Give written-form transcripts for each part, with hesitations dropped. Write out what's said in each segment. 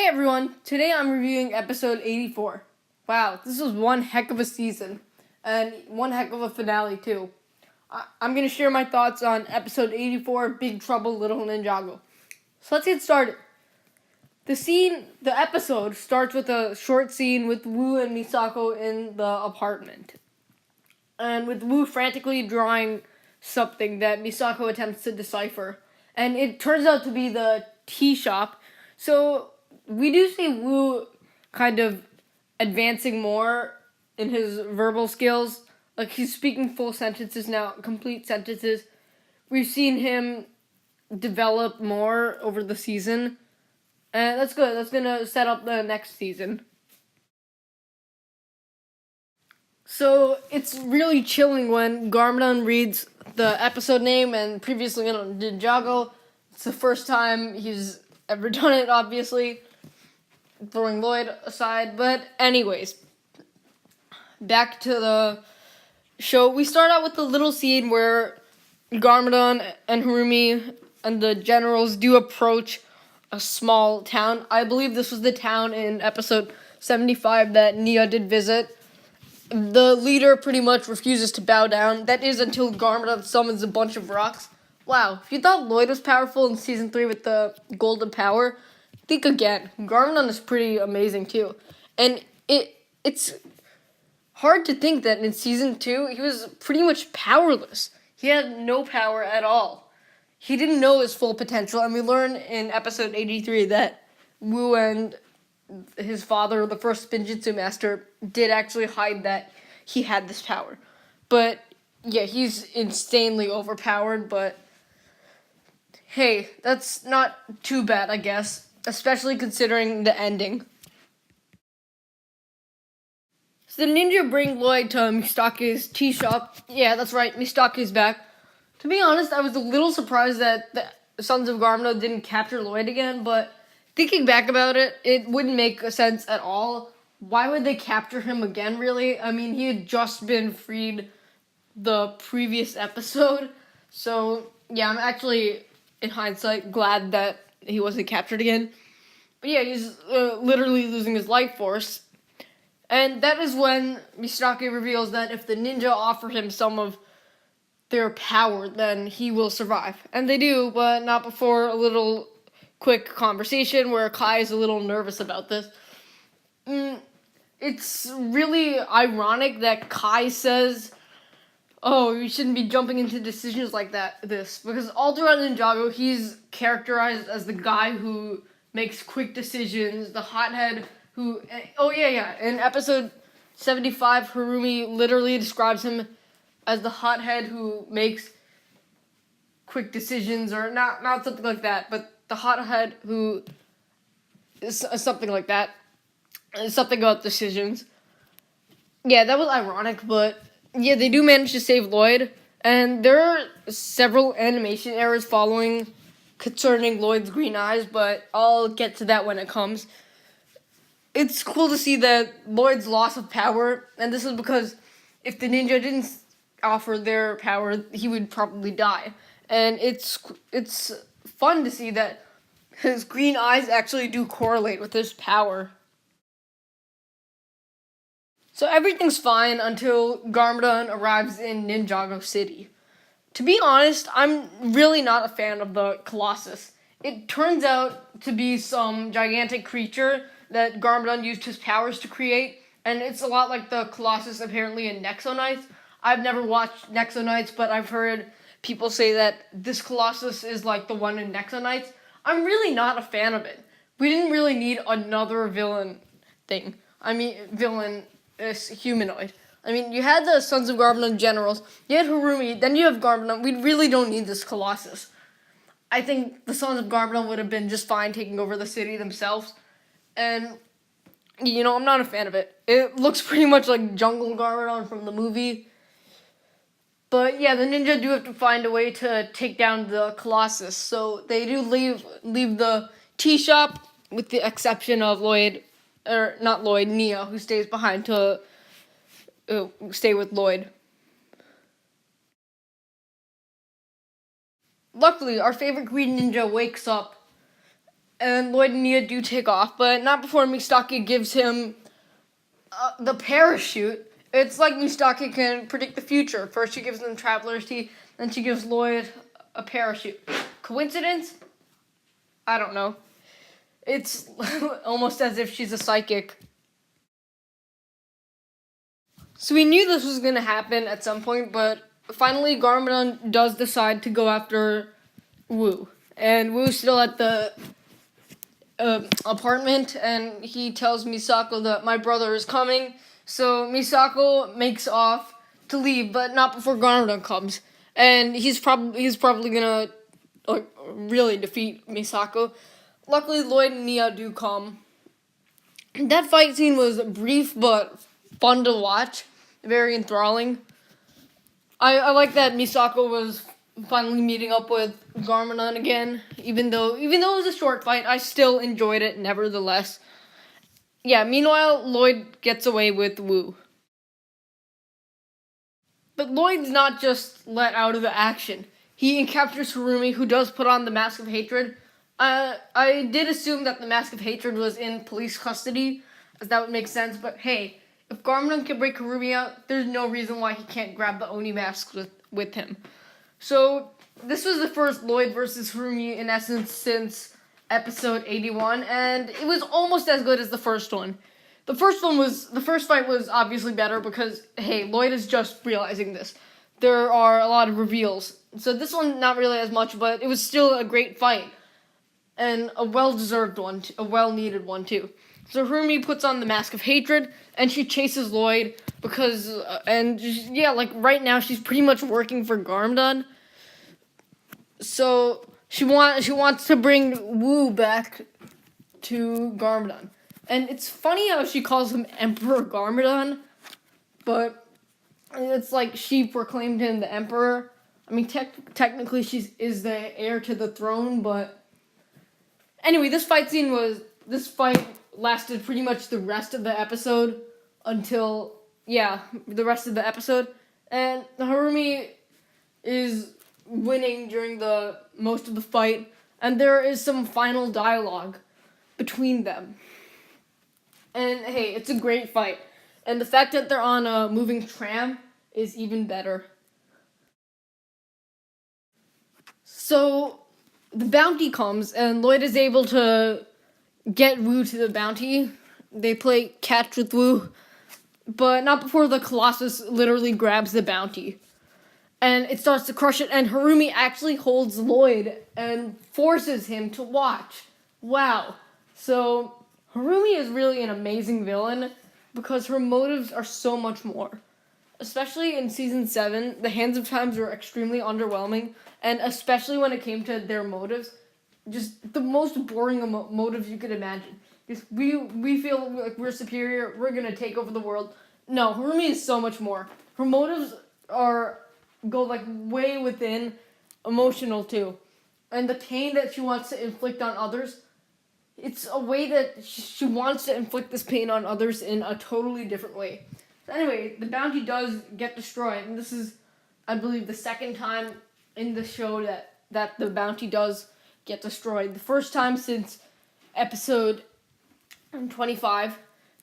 everyone, today I'm reviewing episode 84. Wow, this was one heck of a season, and one heck of a finale too. I'm going to share my thoughts on episode 84, Big Trouble Little Ninjago. So let's get started. The episode starts with a short scene with Wu and Misako in the apartment. And with Wu frantically drawing something that Misako attempts to decipher. And it turns out to be the tea shop. So we do see Wu kind of advancing more in his verbal skills. Like, he's speaking full sentences now, complete sentences. We've seen him develop more over the season. And that's good. That's going to set up the next season. So it's really chilling when Garmadon reads the episode name, and previously on Ninjago, it's the first time he's ever done it, obviously, throwing Lloyd aside. But anyways, back to the show. We start out with the little scene where Garmadon and Harumi and the generals do approach a small town. I believe this was the town in episode 75 that Nia did visit. The leader pretty much refuses to bow down. That is until Garmadon summons a bunch of rocks. Wow, if you thought Lloyd was powerful in Season 3 with the golden power, think again. Garmadon is pretty amazing too. And it's hard to think that in Season 2, he was pretty much powerless. He had no power at all. He didn't know his full potential, and we learn in episode 83 that Wu and his father, the first Spinjitzu master, did actually hide that he had this power. But yeah, he's insanely overpowered, but hey, that's not too bad, I guess, especially considering the ending. So the ninja bring Lloyd to Mistake's tea shop. Yeah, that's right, Mistake's back. To be honest, I was a little surprised that the Sons of Garmadon didn't capture Lloyd again, but thinking back about it, it wouldn't make sense at all. Why would they capture him again, really? I mean, he had just been freed the previous episode. So, yeah, I'm actually, in hindsight, glad that he wasn't captured again. But yeah, he's literally losing his life force. And that is when Misaki reveals that if the ninja offer him some of their power, then he will survive. And they do, but not before a little quick conversation where Kai is a little nervous about this. It's really ironic that Kai says, oh, you shouldn't be jumping into decisions like this. Because all throughout Ninjago, he's characterized as the guy who makes quick decisions, the hothead who... Oh, yeah. In episode 75, Harumi literally describes him as the hothead who makes quick decisions, or not something like that, but the hothead who is something like that. Something about decisions. Yeah, that was ironic, but yeah, they do manage to save Lloyd. And there are several animation errors following concerning Lloyd's green eyes, but I'll get to that when it comes. It's cool to see that Lloyd's loss of power, and this is because if the ninja didn't offer their power, he would probably die. And it's fun to see that his green eyes actually do correlate with his power. So everything's fine until Garmadon arrives in Ninjago City. To be honest, I'm really not a fan of the Colossus. It turns out to be some gigantic creature that Garmadon used his powers to create, and it's a lot like the Colossus apparently in Nexo Knights. I've never watched Nexo Knights, but I've heard people say that this Colossus is like the one in Nexo Knights. I'm really not a fan of it. We didn't really need another villain thing. Villain is humanoid. I mean, you had the Sons of Garmadon generals, you had Harumi, then you have Garmadon. We really don't need this Colossus. I think the Sons of Garmadon would have been just fine taking over the city themselves. And, I'm not a fan of it. It looks pretty much like Jungle Garmadon from the movie. But yeah, the ninja do have to find a way to take down the Colossus. So they do leave the tea shop, with the exception of Nia, who stays behind to stay with Lloyd. Luckily, our favorite green ninja wakes up and Lloyd and Nia do take off, but not before Mistake gives him the parachute. It's like Mistake can predict the future. First she gives them Traveler's Tea, then she gives Lloyd a parachute. Coincidence? I don't know. It's almost as if she's a psychic. So we knew this was going to happen at some point, but finally Garmadon does decide to go after Wu. And Wu's still at the apartment, and he tells Misako that my brother is coming. So Misako makes off to leave, but not before Garmadon comes. And he's probably gonna really defeat Misako. Luckily, Lloyd and Nia do come. That fight scene was brief but fun to watch, very enthralling. I like that Misako was finally meeting up with Garmadon again, even though it was a short fight, I still enjoyed it nevertheless. Yeah, meanwhile, Lloyd gets away with Wu. But Lloyd's not just let out of the action. He captures Harumi, who does put on the Mask of Hatred. I did assume that the Mask of Hatred was in police custody, as that would make sense, but hey, if Garmadon can break Harumi out, there's no reason why he can't grab the Oni mask with him. So, this was the first Lloyd versus Harumi, in essence, since episode 81, and it was almost as good as the first one. The first fight was obviously better because, hey, Lloyd is just realizing this. There are a lot of reveals. So this one, not really as much, but it was still a great fight. And a well-deserved one, a well-needed one, too. So Harumi puts on the Mask of Hatred, and she chases Lloyd because, right now she's pretty much working for Garmadon. So she wants to bring Wu back to Garmadon. And it's funny how she calls him Emperor Garmadon, but it's like she proclaimed him the Emperor. I mean, technically she is the heir to the throne, but anyway, this fight lasted pretty much the rest of the episode until, the rest of the episode. And Harumi is winning during the most of the fight, and there is some final dialogue between them. And hey, it's a great fight. And the fact that they're on a moving tram is even better. So, the bounty comes, and Lloyd is able to get Wu to the bounty. They play catch with Wu, but not before the Colossus literally grabs the bounty. And it starts to crush it, and Harumi actually holds Lloyd and forces him to watch. Wow. So, Harumi is really an amazing villain because her motives are so much more. Especially in Season 7, the Hands of Times were extremely underwhelming, and especially when it came to their motives, just the most boring motives you could imagine. Because we feel like we're superior, we're gonna take over the world. No, Harumi is so much more. Her motives go like way within, emotional too. And the pain that she wants to inflict on others, it's a way that she wants to inflict this pain on others in a totally different way. So anyway, the bounty does get destroyed, and this is, I believe, the second time in the show that the bounty does get destroyed. The first time since episode 25,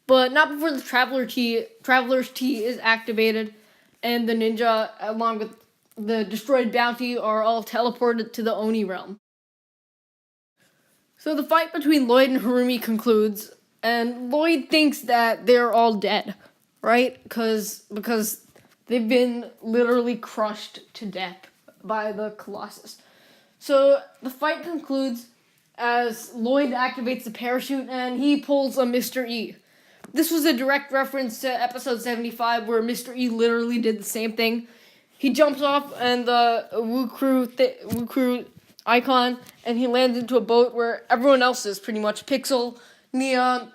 but not before the Traveler's Tea is activated, and the ninja, along with the destroyed bounty, are all teleported to the Oni realm. So the fight between Lloyd and Harumi concludes, and Lloyd thinks that they're all dead, right? Because they've been literally crushed to death by the Colossus. So the fight concludes as Lloyd activates the parachute and he pulls a Mr. E. This was a direct reference to episode 75 where Mr. E literally did the same thing. He jumps off and the Wu Crew icon, and he lands into a boat where everyone else is pretty much. Pixel, Nia,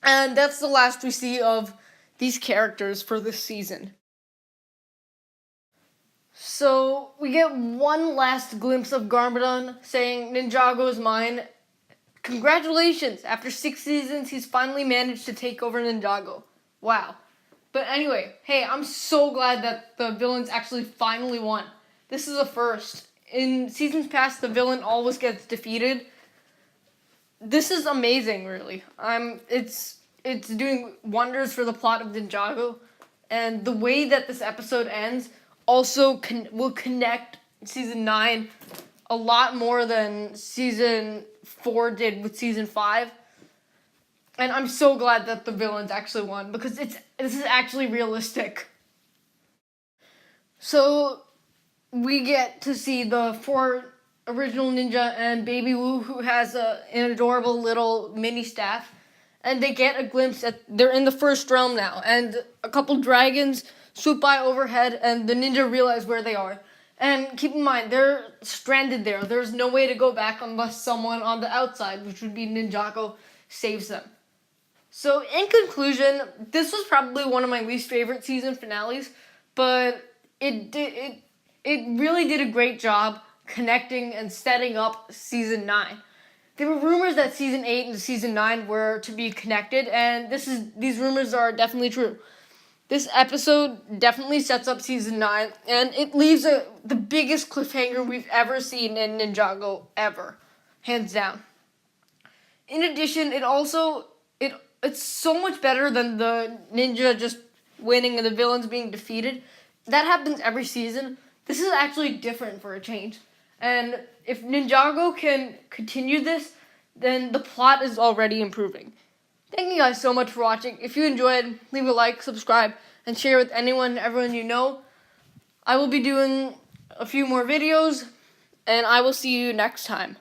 and that's the last we see of these characters for this season. So, we get one last glimpse of Garmadon saying, "Ninjago is mine." Congratulations! After 6 seasons, he's finally managed to take over Ninjago. Wow. But anyway, hey, I'm so glad that the villains actually finally won. This is a first. In seasons past, the villain always gets defeated. this is amazing, really. It's doing wonders for the plot of Ninjago, and the way that this episode ends also will connect season 9 a lot more than season 4 did with season 5. And I'm so glad that the villains actually won, because this is actually realistic. So we get to see the 4 original ninja and Baby Wu, who has an adorable little mini staff. And they get a glimpse they're in the first realm now. And a couple dragons swoop by overhead, and the ninja realize where they are. And keep in mind, they're stranded there. There's no way to go back unless someone on the outside, which would be Ninjago, saves them. So in conclusion, this was probably one of my least favorite season finales, but it really did a great job connecting and setting up season 9. There were rumors that season 8 and season 9 were to be connected, and these rumors are definitely true. This episode definitely sets up season 9, and it leaves the biggest cliffhanger we've ever seen in Ninjago ever, hands down. In addition, it's so much better than the ninja just winning and the villains being defeated. That happens every season. This is actually different for a change. And if Ninjago can continue this, then the plot is already improving. Thank you guys so much for watching. If you enjoyed, leave a like, subscribe, and share with everyone you know. I will be doing a few more videos, and I will see you next time.